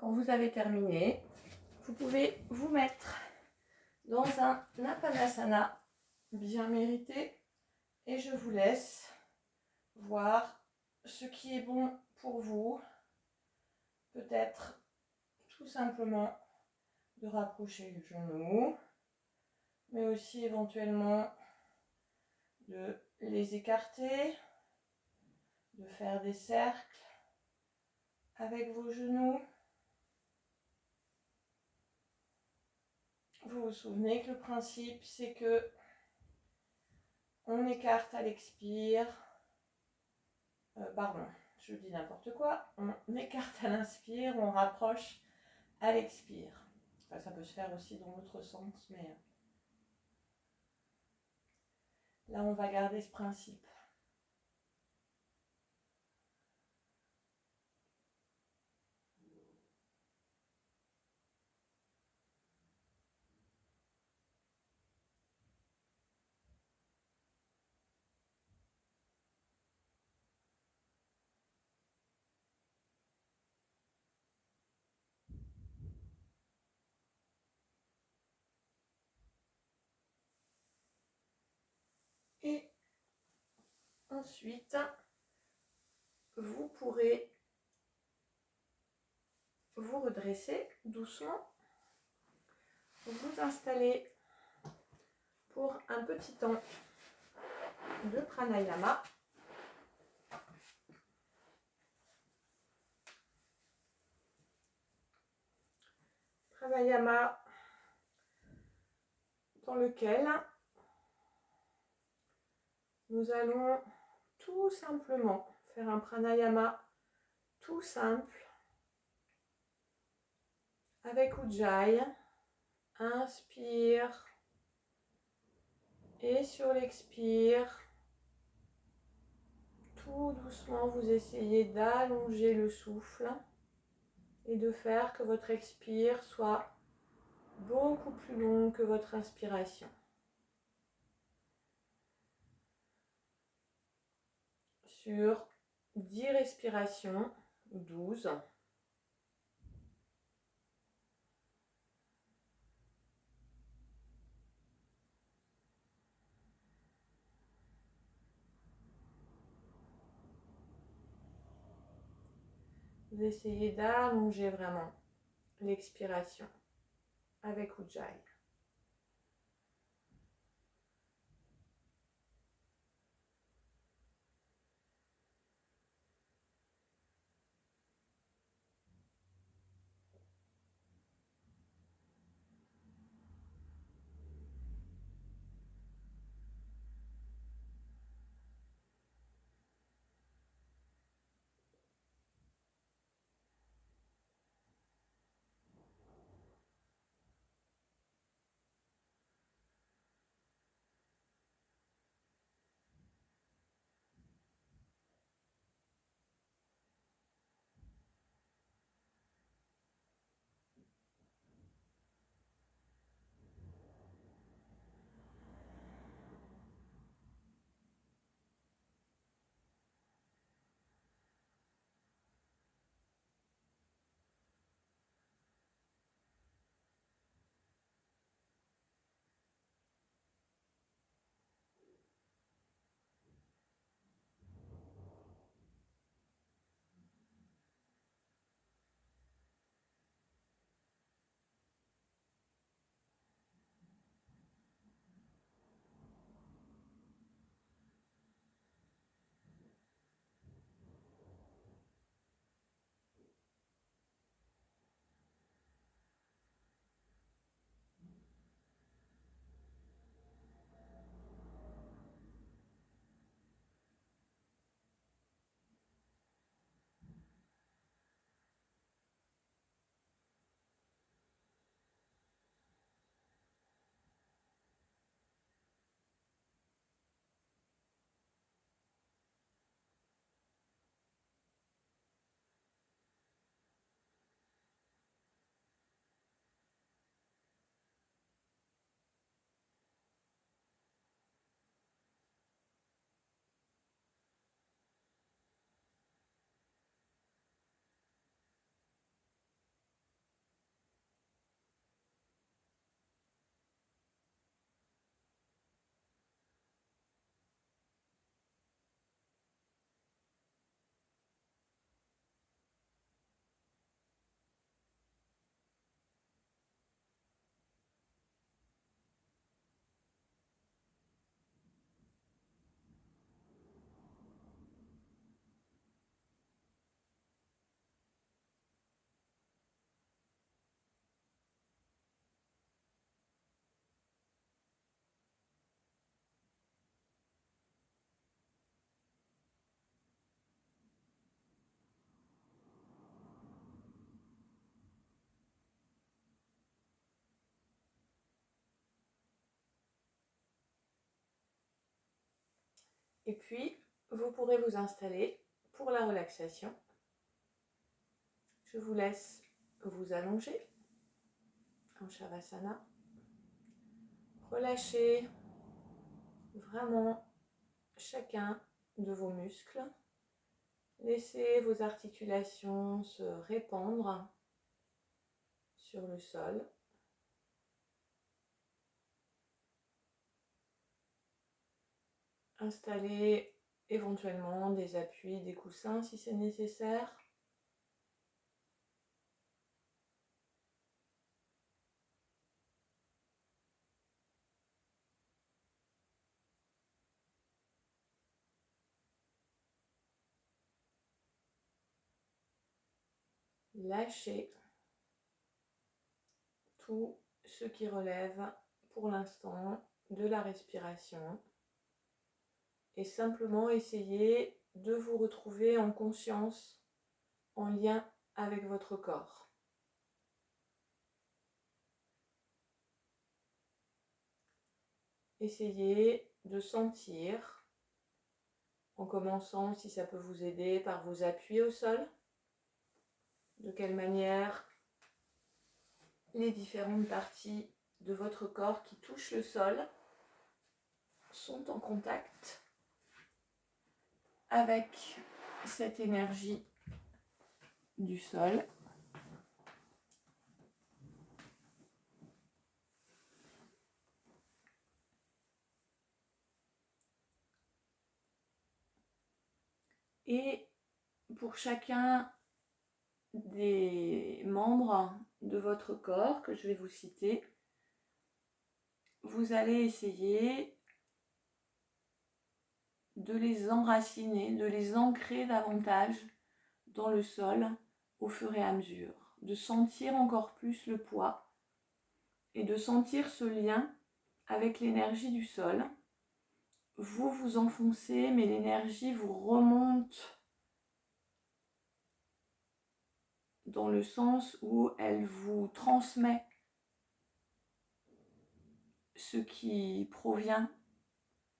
Quand vous avez terminé, vous pouvez vous mettre dans un Apanasana bien mérité et je vous laisse voir ce qui est bon pour vous. Peut-être tout simplement de rapprocher les genoux, mais aussi éventuellement de les écarter, de faire des cercles avec vos genoux. Vous vous souvenez que le principe, c'est que on écarte à l'expire. Je dis n'importe quoi. On écarte à l'inspire, on rapproche à l'expire. Enfin, ça peut se faire aussi dans l'autre sens, mais là, on va garder ce principe. Et ensuite, vous pourrez vous redresser doucement, vous installer pour un petit temps de pranayama. Pranayama dans lequel nous allons tout simplement faire un pranayama tout simple avec Ujjayi. Inspire et sur l'expire, tout doucement, vous essayez d'allonger le souffle et de faire que votre expire soit beaucoup plus long que votre inspiration. Sur 10 respirations, 12. Vous essayez d'allonger vraiment l'expiration avec Ujjayi. Et puis, vous pourrez vous installer pour la relaxation. Je vous laisse vous allonger en Shavasana. Relâchez vraiment chacun de vos muscles. Laissez vos articulations se répandre sur le sol. Installez éventuellement des appuis, des coussins si c'est nécessaire. Lâchez tout ce qui relève pour l'instant de la respiration et simplement essayez de vous retrouver en conscience, en lien avec votre corps. Essayez de sentir, en commençant, si ça peut vous aider, par vos appuis au sol, de quelle manière les différentes parties de votre corps qui touchent le sol sont en contact avec cette énergie du sol. Et pour chacun des membres de votre corps que je vais vous citer, vous allez essayer de les enraciner, de les ancrer davantage dans le sol au fur et à mesure, de sentir encore plus le poids et de sentir ce lien avec l'énergie du sol. Vous vous enfoncez, mais l'énergie vous remonte dans le sens où elle vous transmet ce qui provient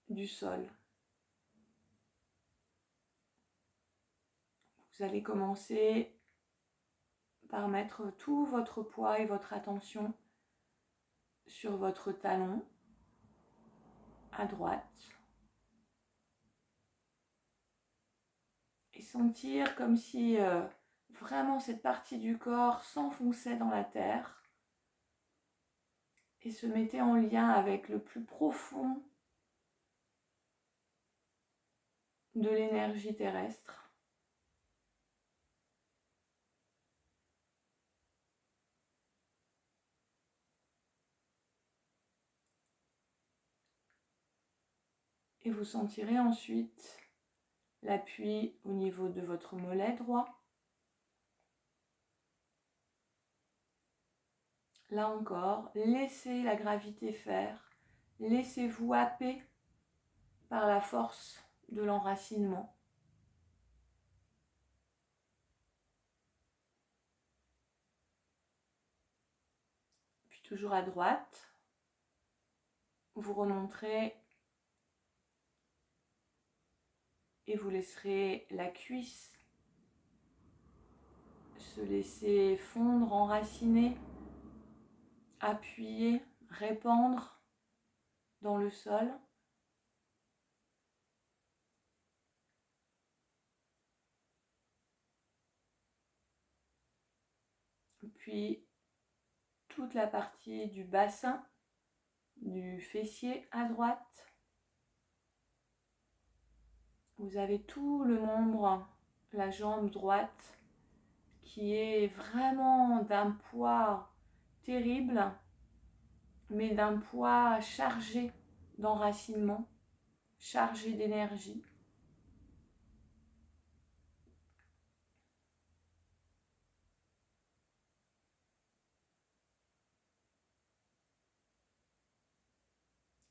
du sol. Vous allez commencer par mettre tout votre poids et votre attention sur votre talon à droite et sentir comme si vraiment cette partie du corps s'enfonçait dans la terre et se mettait en lien avec le plus profond de l'énergie terrestre. Et vous sentirez ensuite l'appui au niveau de votre mollet droit. Là encore, laissez la gravité faire, laissez-vous happer par la force de l'enracinement. Puis toujours à droite, vous remonterez et vous laisserez la cuisse se laisser fondre, enraciner, appuyer, répandre dans le sol. Puis toute la partie du bassin, du fessier à droite. Vous avez tout le membre, la jambe droite, qui est vraiment d'un poids terrible, mais d'un poids chargé d'enracinement, chargé d'énergie.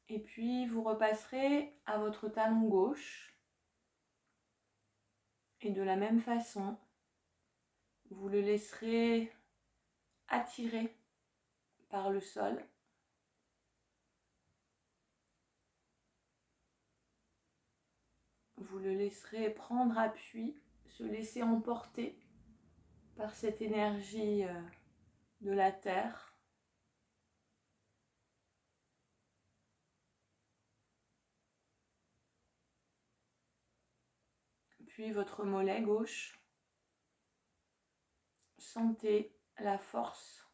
Et puis vous repasserez à votre talon gauche et de la même façon, vous le laisserez attirer par le sol. vous le laisserez prendre appui, se laisser emporter par cette énergie de la terre. Puis votre mollet gauche, sentez la force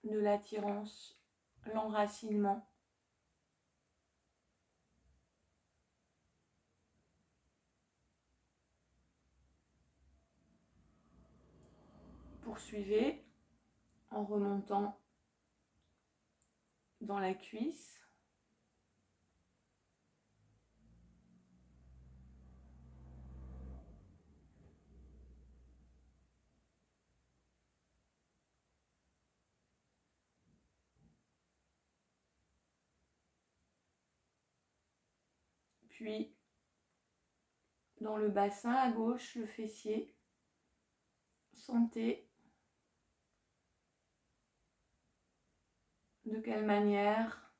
de l'attirance, l'enracinement. Poursuivez en remontant dans la cuisse. Puis dans le bassin à gauche, le fessier. Sentez de quelle manière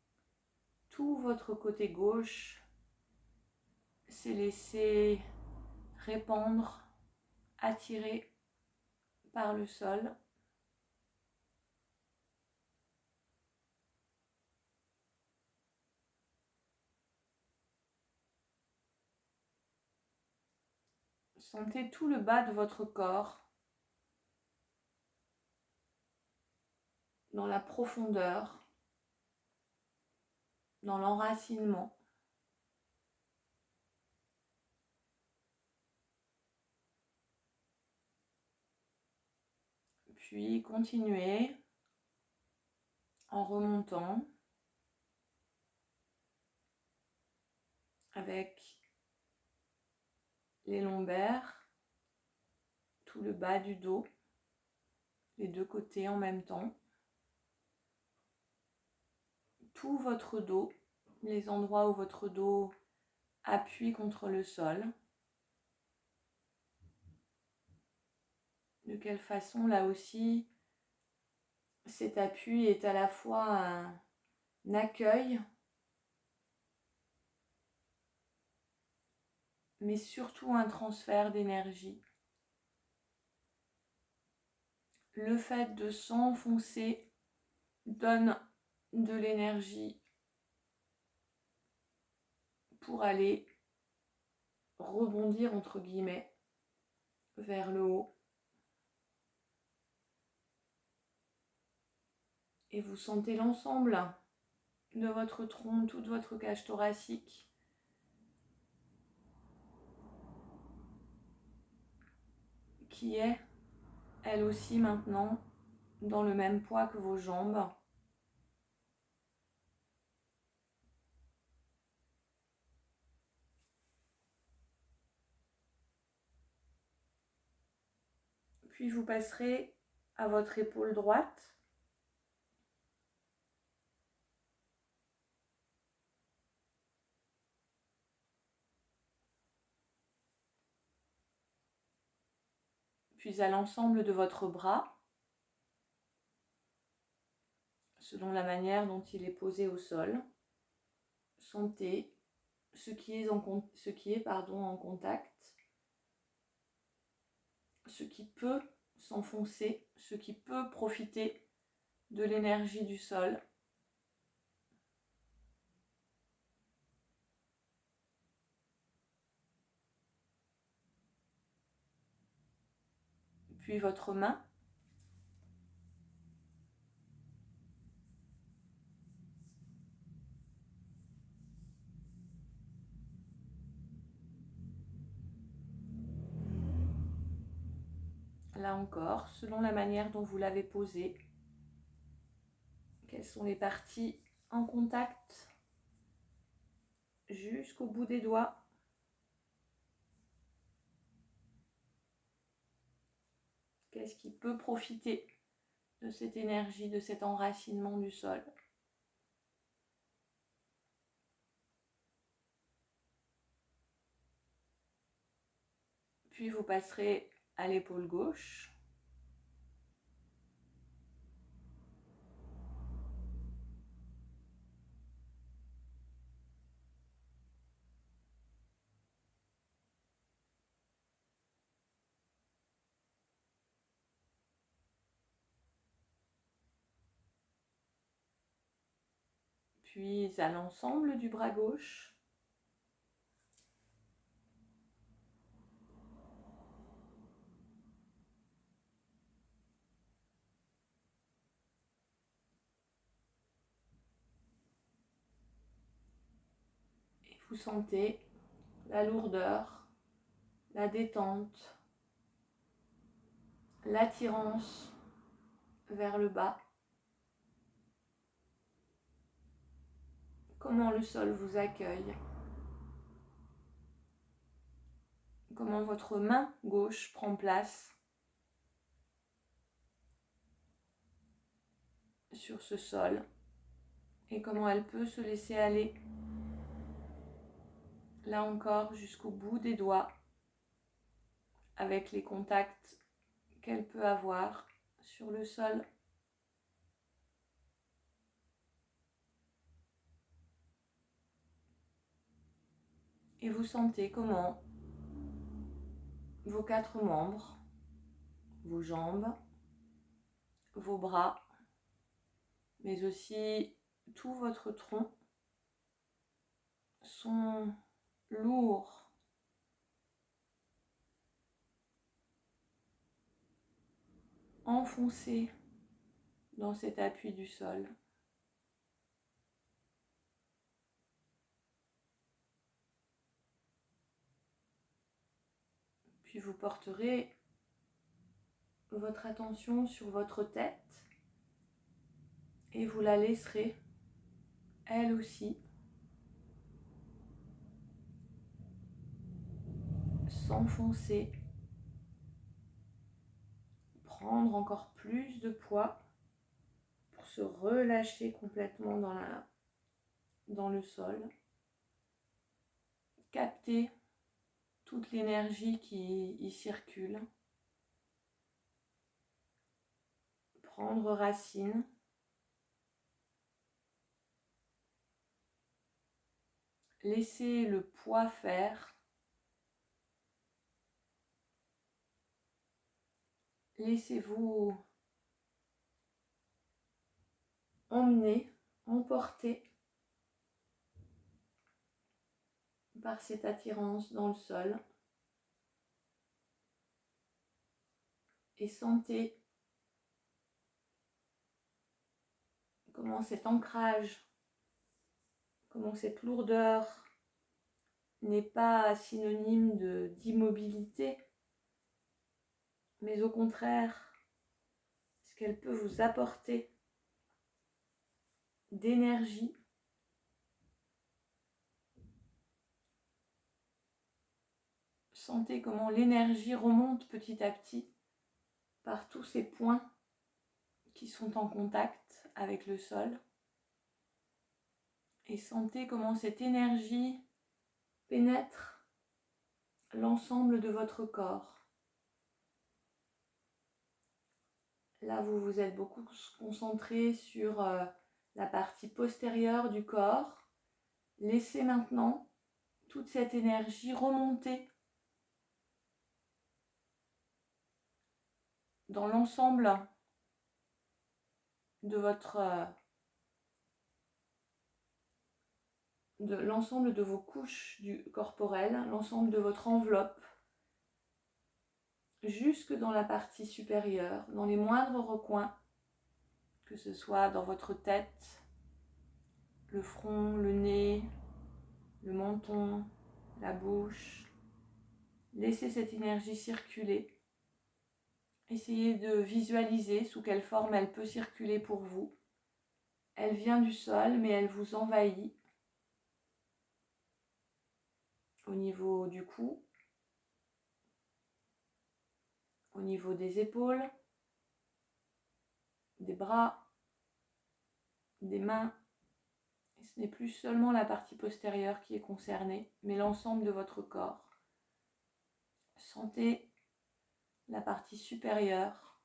tout votre côté gauche s'est laissé répandre, attirer par le sol. Sentez tout le bas de votre corps dans la profondeur, dans l'enracinement. Puis continuez en remontant avec les lombaires, tout le bas du dos, les deux côtés en même temps, tout votre dos, les endroits où votre dos appuie contre le sol. De quelle façon, là aussi, cet appui est à la fois un accueil, mais surtout un transfert d'énergie. Le fait de s'enfoncer donne de l'énergie pour aller rebondir entre guillemets vers le haut. Et vous sentez l'ensemble de votre tronc, toute votre cage thoracique qui est, elle aussi maintenant, dans le même poids que vos jambes. Puis vous passerez à votre épaule droite. Puis à l'ensemble de votre bras, selon la manière dont il est posé au sol. Sentez ce qui est en contact, ce qui peut s'enfoncer, ce qui peut profiter de l'énergie du sol. Puis votre main. Là encore, selon la manière dont vous l'avez posé, quelles sont les parties en contact jusqu'au bout des doigts. Qu'est-ce qui peut profiter de cette énergie, de cet enracinement du sol? Puis vous passerez à l'épaule gauche. puis à l'ensemble du bras gauche. Et vous sentez la lourdeur, la détente, l'attirance vers le bas. Comment le sol vous accueille. Comment votre main gauche prend place sur ce sol et comment elle peut se laisser aller, là encore, jusqu'au bout des doigts, avec les contacts qu'elle peut avoir sur le sol. Et vous sentez comment vos 4 membres, vos jambes, vos bras, mais aussi tout votre tronc sont lourds, enfoncés dans cet appui du sol. Puis vous porterez votre attention sur votre tête et vous la laisserez, elle aussi, s'enfoncer, prendre encore plus de poids pour se relâcher complètement dans le sol, capter toute l'énergie qui y circule, prendre racine, laisser le poids faire, laissez-vous emmener, emporter par cette attirance dans le sol et sentez comment cet ancrage, comment cette lourdeur n'est pas synonyme d'immobilité, mais au contraire, ce qu'elle peut vous apporter d'énergie. Sentez comment l'énergie remonte petit à petit par tous ces points qui sont en contact avec le sol. Et sentez comment cette énergie pénètre l'ensemble de votre corps. Là, vous vous êtes beaucoup concentré sur la partie postérieure du corps. Laissez maintenant toute cette énergie remonter dans l'ensemble de l'ensemble de vos couches corporelles, l'ensemble de votre enveloppe, jusque dans la partie supérieure, dans les moindres recoins, que ce soit dans votre tête, le front, le nez, le menton, la bouche. Laissez cette énergie circuler. Essayez de visualiser sous quelle forme elle peut circuler pour vous. Elle vient du sol, mais elle vous envahit au niveau du cou, au niveau des épaules, des bras, des mains. Et ce n'est plus seulement la partie postérieure qui est concernée, mais l'ensemble de votre corps. Sentez la partie supérieure,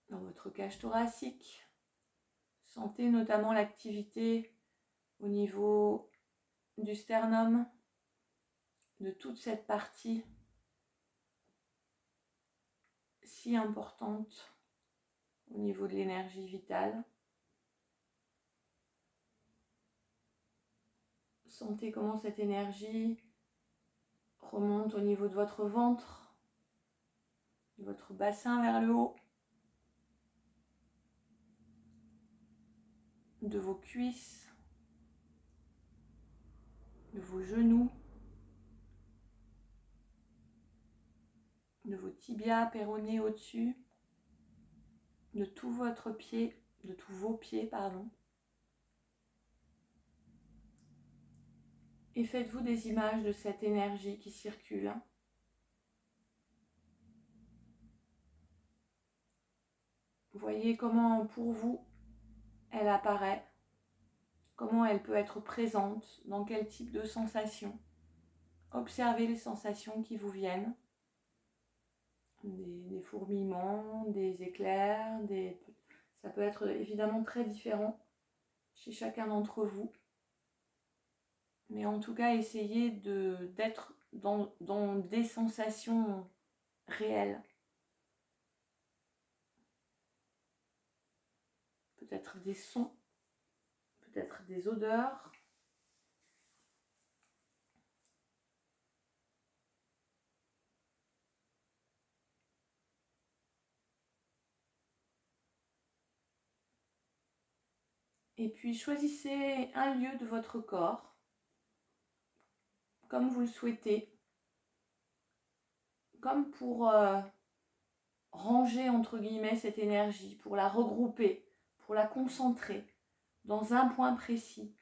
dans votre cage thoracique. Sentez notamment l'activité au niveau du sternum, de toute cette partie si importante au niveau de l'énergie vitale. Sentez comment cette énergie remonte au niveau de votre ventre, de votre bassin vers le haut, de vos cuisses, de vos genoux, de vos tibias péronés au-dessus, de tout votre pied, de tous vos pieds, pardon. Et faites-vous des images de cette énergie qui circule. Voyez comment pour vous elle apparaît, comment elle peut être présente, dans quel type de sensations. Observez les sensations qui vous viennent. Des fourmillements, des éclairs, ça peut être évidemment très différent chez chacun d'entre vous. Mais en tout cas, essayez d'être dans des sensations réelles. Peut-être des sons, peut-être des odeurs. Et puis choisissez un lieu de votre corps, comme vous le souhaitez, comme pour ranger entre guillemets cette énergie, pour la regrouper, pour la concentrer dans un point précis.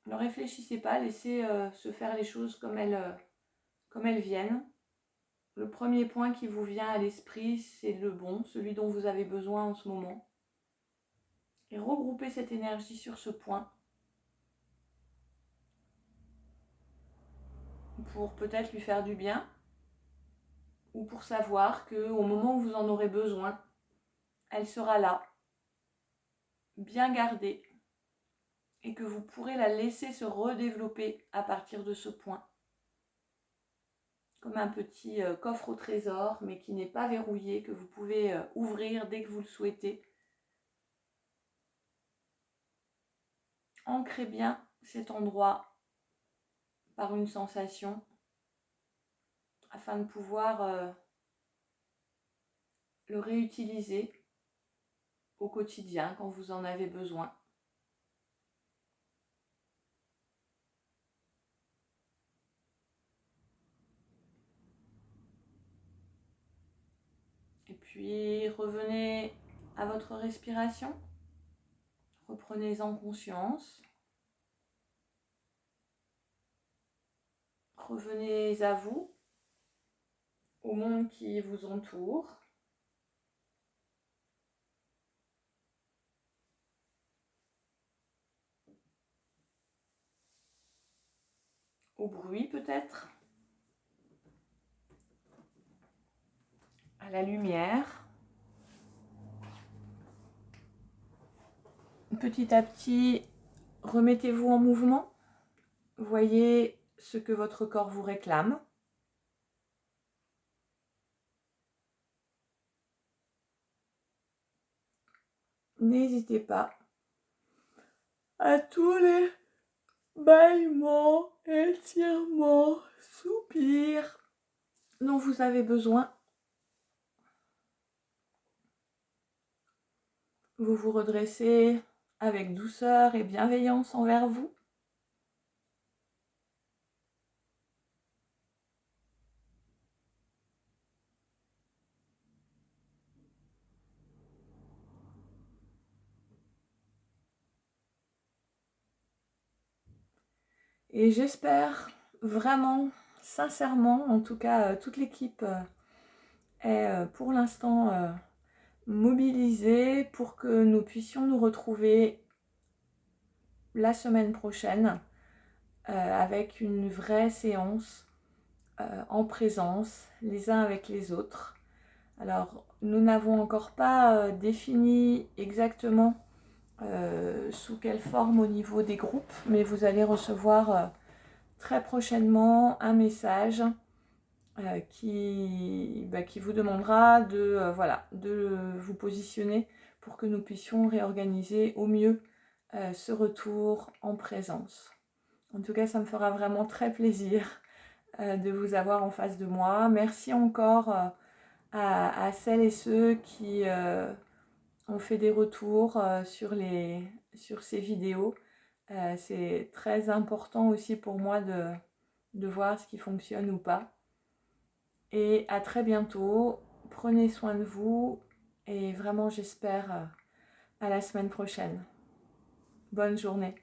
Ne réfléchissez pas, laissez se faire les choses comme elles viennent. Le premier point qui vous vient à l'esprit, c'est le bon, celui dont vous avez besoin en ce moment. Et regroupez cette énergie sur ce point pour peut-être lui faire du bien ou pour savoir qu'au moment où vous en aurez besoin, elle sera là, bien gardée, et que vous pourrez la laisser se redévelopper à partir de ce point. Comme un petit coffre au trésor, mais qui n'est pas verrouillé, que vous pouvez ouvrir dès que vous le souhaitez. Ancrez bien cet endroit par une sensation afin de pouvoir le réutiliser au quotidien quand vous en avez besoin. Et puis revenez à votre respiration, reprenez-en conscience, revenez à vous, au monde qui vous entoure. Au bruit peut-être, à la lumière. Petit à petit, remettez-vous en mouvement. Voyez ce que votre corps vous réclame. N'hésitez pas à tous les bâillements, étirements, soupirs dont vous avez besoin. Vous vous redressez avec douceur et bienveillance envers vous. Et j'espère vraiment, sincèrement, en tout cas toute l'équipe est pour l'instant mobilisée pour que nous puissions nous retrouver la semaine prochaine avec une vraie séance en présence, les uns avec les autres. Alors, nous n'avons encore pas défini exactement sous quelle forme au niveau des groupes, mais vous allez recevoir très prochainement un message qui vous demandera de vous positionner pour que nous puissions réorganiser au mieux ce retour en présence. En tout cas, ça me fera vraiment très plaisir de vous avoir en face de moi. Merci encore à celles et ceux qui ont fait des retours sur ces vidéos. C'est très important aussi pour moi de voir ce qui fonctionne ou pas. Et à très bientôt. Prenez soin de vous et vraiment j'espère à la semaine prochaine. Bonne journée.